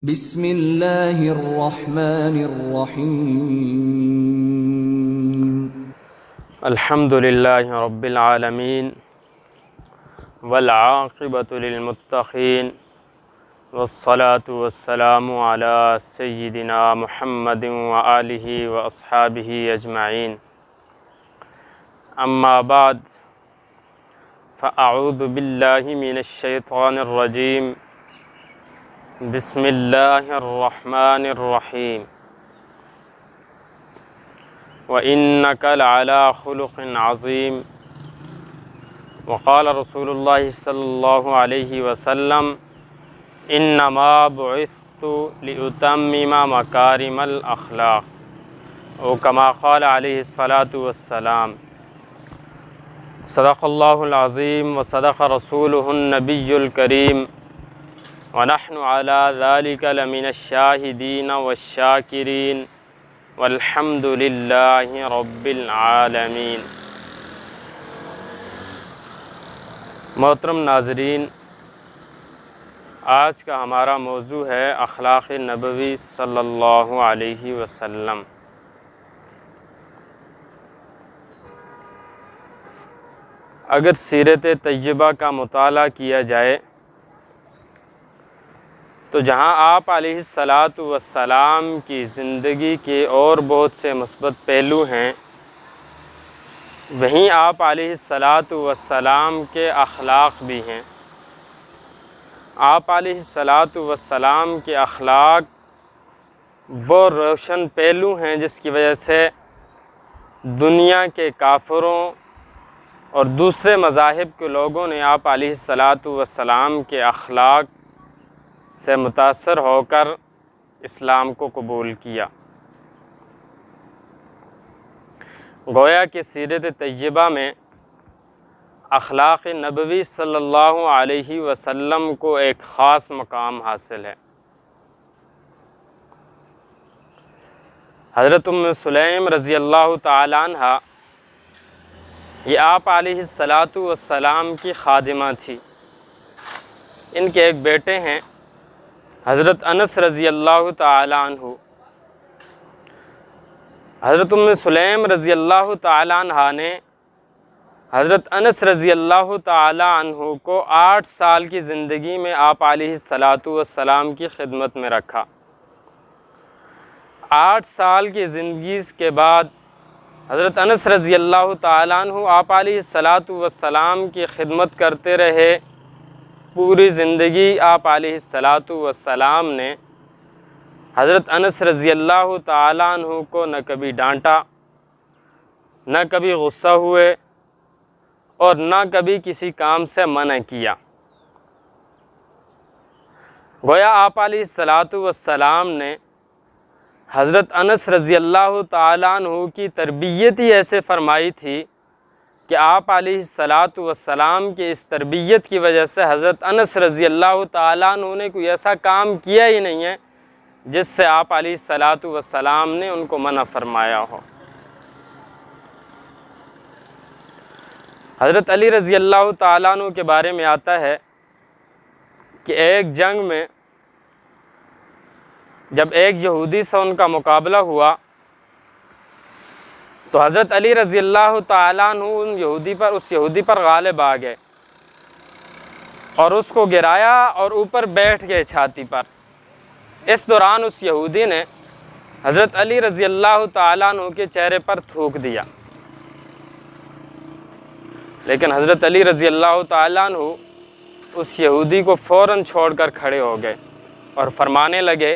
بسم اللہ الرحمن الرحیم الحمد للہ رب العالمین والعاقبۃ للمتقین والصلاة والسلام علی سیدنا محمد وآلہ واصحابہ اجمعین اما بعد فاعوذ باللہ من الشیطان الرجیم بسم اللہ الرحمن الرحیم وَإِنَّكَ لَعَلَىٰ خُلُقٍ عَظِيمٍ وقال رسول اللہ صلی اللہ علیہ وسلم انما بعثت لأتمم مکارم الاخلاق او کما قال علیہ الصلاۃ والسلام صدق اللہ العظیم وصدق رسولہ النبی الکریم ونحن علی ذلک لمن الشاہدین والشاکرین والحمد للہ رب العالمین۔ محترم ناظرین، آج کا ہمارا موضوع ہے اخلاق نبوی صلی اللہ علیہ وسلم۔ اگر سیرت طیبہ کا مطالعہ کیا جائے تو جہاں آپ علیہ الصلاۃ والسلام کی زندگی کے اور بہت سے مثبت پہلو ہیں، وہیں آپ علیہ الصلاۃ والسلام کے اخلاق بھی ہیں۔ آپ علیہ الصلاۃ والسلام کے اخلاق وہ روشن پہلو ہیں جس کی وجہ سے دنیا کے کافروں اور دوسرے مذاہب کے لوگوں نے آپ علیہ الصلاۃ والسلام کے اخلاق سے متاثر ہو کر اسلام کو قبول کیا۔ گویا کہ سیرت طیبہ میں اخلاق نبوی صلی اللہ علیہ وسلم کو ایک خاص مقام حاصل ہے۔ حضرت ام سلیم رضی اللہ تعالی عنہ یہ آپ علیہ الصلاۃ والسلام کی خادمہ تھی۔ ان کے ایک بیٹے ہیں حضرت انس رضی اللہ تعالی عنہ۔ حضرت ام سلیم رضی اللہ تعالی عنہ نے حضرت انس رضی اللہ تعالی عنہ کو 8 سال کی زندگی میں آپ علیہ الصلاۃ والسلام کی خدمت میں رکھا۔ 8 سال کی زندگی کے بعد حضرت انس رضی اللہ تعالی عنہ آپ علیہ الصلاۃ والسلام کی خدمت کرتے رہے۔ پوری زندگی آپ علیہ الصلاۃ والسلام نے حضرت انس رضی اللہ تعالی عنہ کو نہ کبھی ڈانٹا، نہ کبھی غصہ ہوئے اور نہ کبھی کسی کام سے منع کیا۔ گویا آپ علیہ الصلاۃ والسلام نے حضرت انس رضی اللہ تعالی عنہ کی تربیت ہی ایسے فرمائی تھی کہ آپ علیہ الصلاۃ والسلام کی اس تربیت کی وجہ سے حضرت انس رضی اللہ تعالیٰ عنہ نے کوئی ایسا کام کیا ہی نہیں ہے جس سے آپ علیہ الصلاۃ والسلام نے ان کو منع فرمایا ہو۔ حضرت علی رضی اللہ تعالیٰ عنہ کے بارے میں آتا ہے کہ ایک جنگ میں جب ایک یہودی سے ان کا مقابلہ ہوا تو حضرت علی رضی اللہ تعالیٰ عنہ اس یہودی پر غالب آ گئے اور اس کو گرایا اور اوپر بیٹھ گئے چھاتی پر۔ اس دوران اس یہودی نے حضرت علی رضی اللہ تعالیٰ عنہ کے چہرے پر تھوک دیا، لیکن حضرت علی رضی اللہ تعالیٰ عنہ اس یہودی کو فوراً چھوڑ کر کھڑے ہو گئے اور فرمانے لگے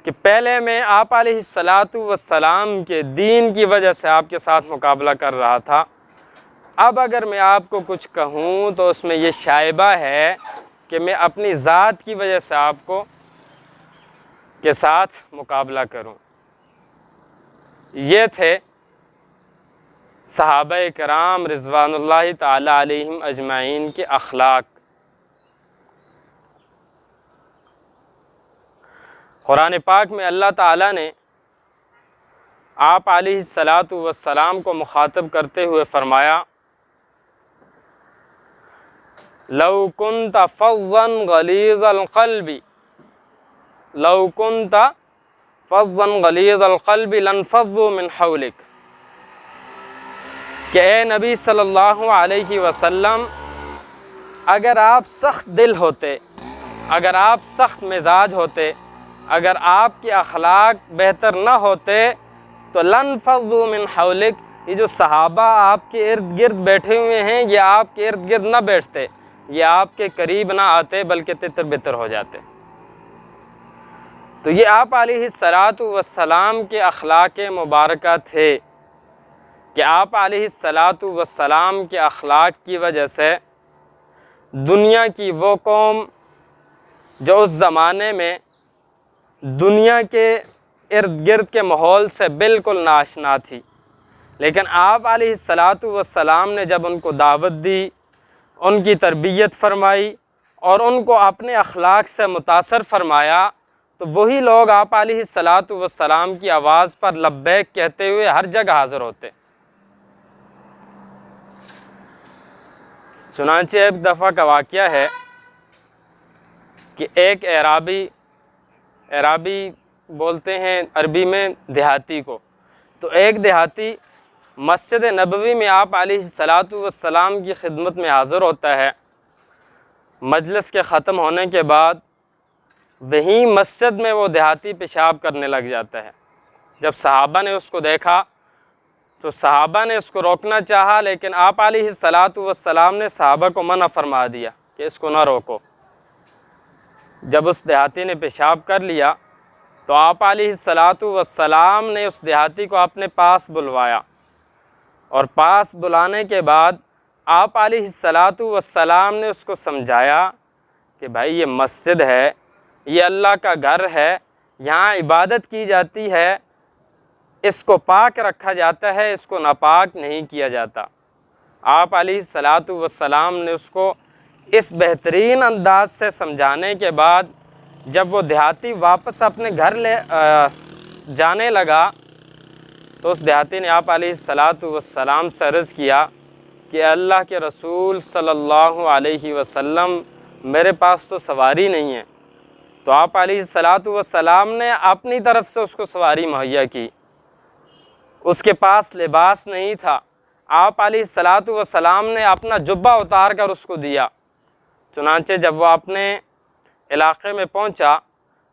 کہ پہلے میں آپ علیہ الصلاۃ والسلام کے دین کی وجہ سے آپ کے ساتھ مقابلہ کر رہا تھا، اب اگر میں آپ کو کچھ کہوں تو اس میں یہ شائبہ ہے کہ میں اپنی ذات کی وجہ سے آپ کو کے ساتھ مقابلہ کروں۔ یہ تھے صحابہ کرام رضوان اللہ تعالی علیہم اجمعین کے اخلاق۔ قرآن پاک میں اللہ تعالیٰ نے آپ علیہ الصلاۃ والسلام کو مخاطب کرتے ہوئے فرمایا لو كنت فظا غلیظ القلب لو کنت فظا غلیظ القلب لانفضوا من حولک، کہ اے نبی صلی اللہ علیہ وسلم اگر آپ سخت دل ہوتے، اگر آپ سخت مزاج ہوتے، اگر آپ کے اخلاق بہتر نہ ہوتے تو لانفضوا من حولک، یہ جو صحابہ آپ کے ارد گرد بیٹھے ہوئے ہیں یہ آپ کے ارد گرد نہ بیٹھتے، یہ آپ کے قریب نہ آتے بلکہ تتر بتر ہو جاتے۔ تو یہ آپ علیہ السلام کے اخلاق مبارکہ تھے کہ آپ علیہ السلام کے اخلاق کی وجہ سے دنیا کی وہ قوم جو اس زمانے میں دنیا کے ارد گرد کے ماحول سے بالکل ناآشنا تھی، لیکن آپ علیہ السلام نے جب ان کو دعوت دی، ان کی تربیت فرمائی اور ان کو اپنے اخلاق سے متاثر فرمایا، تو وہی لوگ آپ علیہ السلام کی آواز پر لبیک کہتے ہوئے ہر جگہ حاضر ہوتے۔ چنانچہ ایک دفعہ کا واقعہ ہے کہ ایک اعرابی بولتے ہیں عربی میں دیہاتی کو، تو ایک دیہاتی مسجد نبوی میں آپ علیہ السلام کی خدمت میں حاضر ہوتا ہے۔ مجلس کے ختم ہونے کے بعد وہیں مسجد میں وہ دیہاتی پیشاب کرنے لگ جاتا ہے۔ جب صحابہ نے اس کو دیکھا تو صحابہ نے اس کو روکنا چاہا، لیکن آپ علیہ السلام نے صحابہ کو منع فرما دیا کہ اس کو نہ روکو۔ جب اس دیہاتی نے پیشاب کر لیا تو آپ علیہ السلام نے اس دیہاتی کو اپنے پاس بلوایا، اور پاس بلانے کے بعد آپ علیہ السلام نے اس کو سمجھایا کہ بھائی یہ مسجد ہے، یہ اللہ کا گھر ہے، یہاں عبادت کی جاتی ہے، اس کو پاک رکھا جاتا ہے، اس کو ناپاک نہیں کیا جاتا۔ آپ علیہ السلام نے اس کو اس بہترین انداز سے سمجھانے کے بعد جب وہ دیہاتی واپس اپنے گھر جانے لگا تو اس دیہاتی نے آپ علیہ السلام سے عرض کیا کہ اللہ کے رسول صلی اللہ علیہ وسلم میرے پاس تو سواری نہیں ہے۔ تو آپ علیہ السلام نے اپنی طرف سے اس کو سواری مہیا کی۔ اس کے پاس لباس نہیں تھا، آپ علیہ السلام نے اپنا جبہ اتار کر اس کو دیا۔ چنانچہ جب وہ اپنے علاقے میں پہنچا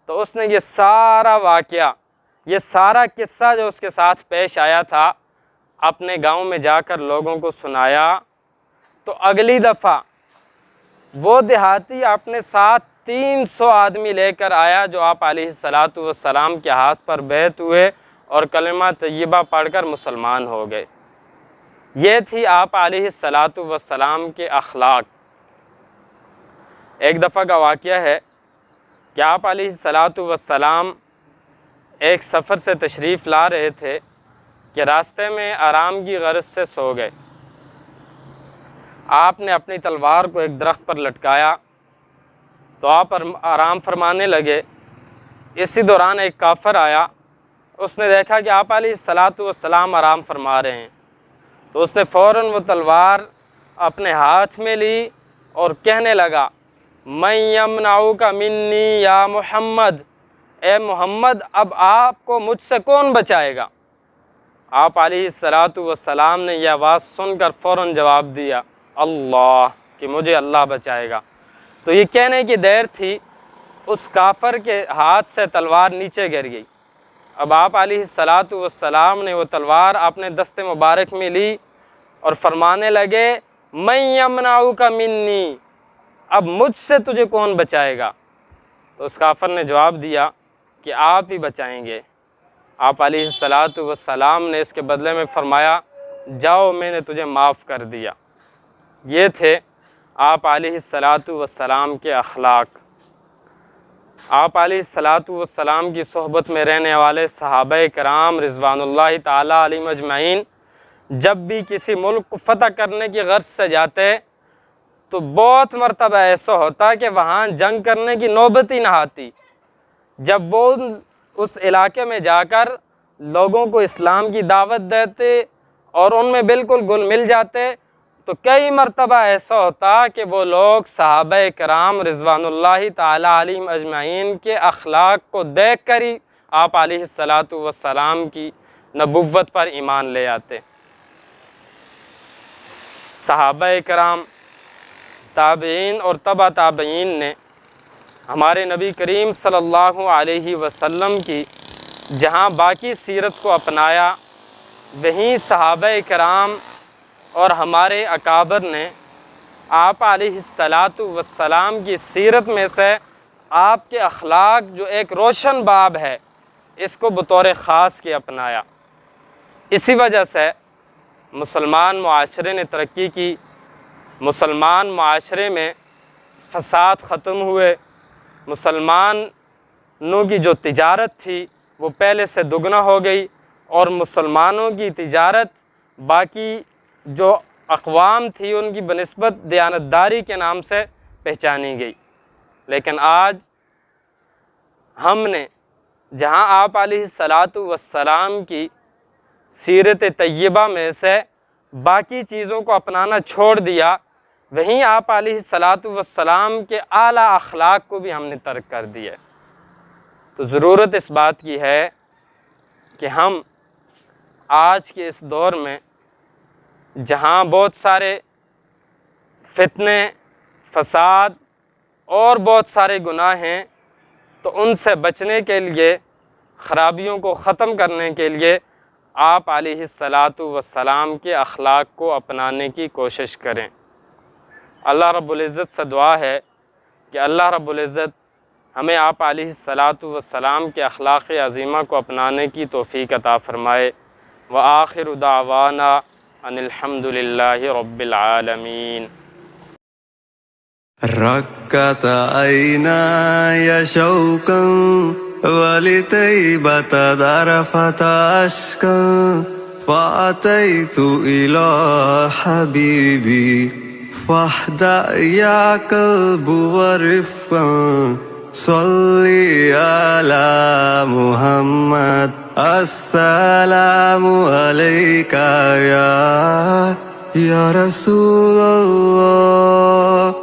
تو اس نے یہ سارا واقعہ، یہ سارا قصہ جو اس کے ساتھ پیش آیا تھا اپنے گاؤں میں جا کر لوگوں کو سنایا۔ تو اگلی دفعہ وہ دیہاتی اپنے ساتھ 300 آدمی لے کر آیا جو آپ علیہ السلام کے ہاتھ پر بیعت ہوئے اور کلمہ طیبہ پڑھ کر مسلمان ہو گئے۔ یہ تھی آپ علیہ السلام کے اخلاق۔ ایک دفعہ کا واقعہ ہے کہ آپ علیہ السلام ایک سفر سے تشریف لا رہے تھے کہ راستے میں آرام کی غرض سے سو گئے۔ آپ نے اپنی تلوار کو ایک درخت پر لٹکایا تو آپ آرام فرمانے لگے۔ اسی دوران ایک کافر آیا، اس نے دیکھا کہ آپ علیہ السلام آرام فرما رہے ہیں، تو اس نے فوراً وہ تلوار اپنے ہاتھ میں لی اور کہنے لگا من یمنعک منی یا محمد، اے محمد اب آپ کو مجھ سے کون بچائے گا؟ آپ علیہ السلام نے یہ آواز سن کر فوراً جواب دیا اللہ، کہ مجھے اللہ بچائے گا۔ تو یہ کہنے کی دیر تھی اس کافر کے ہاتھ سے تلوار نیچے گر گئی۔ اب آپ علیہ السلام نے وہ تلوار اپنے دست مبارک میں لی اور فرمانے لگے من یمنعک منی، اب مجھ سے تجھے کون بچائے گا؟ تو اس کافر نے جواب دیا کہ آپ ہی بچائیں گے۔ آپ علیہ السلام نے اس کے بدلے میں فرمایا جاؤ میں نے تجھے معاف کر دیا۔ یہ تھے آپ علیہ السلام کے اخلاق۔ آپ علیہ السلام کی صحبت میں رہنے والے صحابہ کرام رضوان اللہ تعالیٰ علیہم اجمعین جب بھی کسی ملک کو فتح کرنے کی غرض سے جاتے تو بہت مرتبہ ایسا ہوتا کہ وہاں جنگ کرنے کی نوبت ہی نہ آتی۔ جب وہ اس علاقے میں جا کر لوگوں کو اسلام کی دعوت دیتے اور ان میں بالکل گل مل جاتے تو کئی مرتبہ ایسا ہوتا کہ وہ لوگ صحابہ کرام رضوان اللہ تعالی علیہم اجمعین کے اخلاق کو دیکھ کر ہی آپ علیہ الصلاۃ والسلام کی نبوت پر ایمان لے آتے۔ صحابہ کرام، تابعین اور تبع تابعین نے ہمارے نبی کریم صلی اللہ علیہ وسلم کی جہاں باقی سیرت کو اپنایا، وہیں صحابہ کرام اور ہمارے اکابر نے آپ علیہ الصلاۃ والسلام کی سیرت میں سے آپ کے اخلاق جو ایک روشن باب ہے، اس کو بطور خاص کے اپنایا۔ اسی وجہ سے مسلمان معاشرے نے ترقی کی، مسلمان معاشرے میں فساد ختم ہوئے، مسلمانوں کی جو تجارت تھی وہ پہلے سے دگنا ہو گئی، اور مسلمانوں کی تجارت باقی جو اقوام تھی ان کی بنسبت دیانتداری کے نام سے پہچانی گئی۔ لیکن آج ہم نے جہاں آپ علیہ الصلاۃ والسلام کی سیرت طیبہ میں سے باقی چیزوں کو اپنانا چھوڑ دیا، وہیں آپ علیہ الصلاۃ والسلام کے اعلیٰ اخلاق کو بھی ہم نے ترک کر دیا۔ تو ضرورت اس بات کی ہے کہ ہم آج کے اس دور میں جہاں بہت سارے فتنے، فساد اور بہت سارے گناہ ہیں، تو ان سے بچنے کے لیے، خرابیوں کو ختم کرنے کے لیے آپ علیہ الصلاۃ والسلام کے اخلاق کو اپنانے کی کوشش کریں۔ اللہ رب العزت سے دعا ہے کہ اللہ رب العزت ہمیں آپ علیہ الصلاۃ والسلام کے اخلاق عظیمہ کو اپنانے کی توفیق عطا فرمائے۔ وآخر دعوانا ان الحمد للہ رب العالمین۔ ركت عيناي شوقا ولطيبة ذرفت أشكا فأتيت إلى حبيبي فاهدأ يا قلب ورفقا صلي على محمد السلام عليك يا رسول الله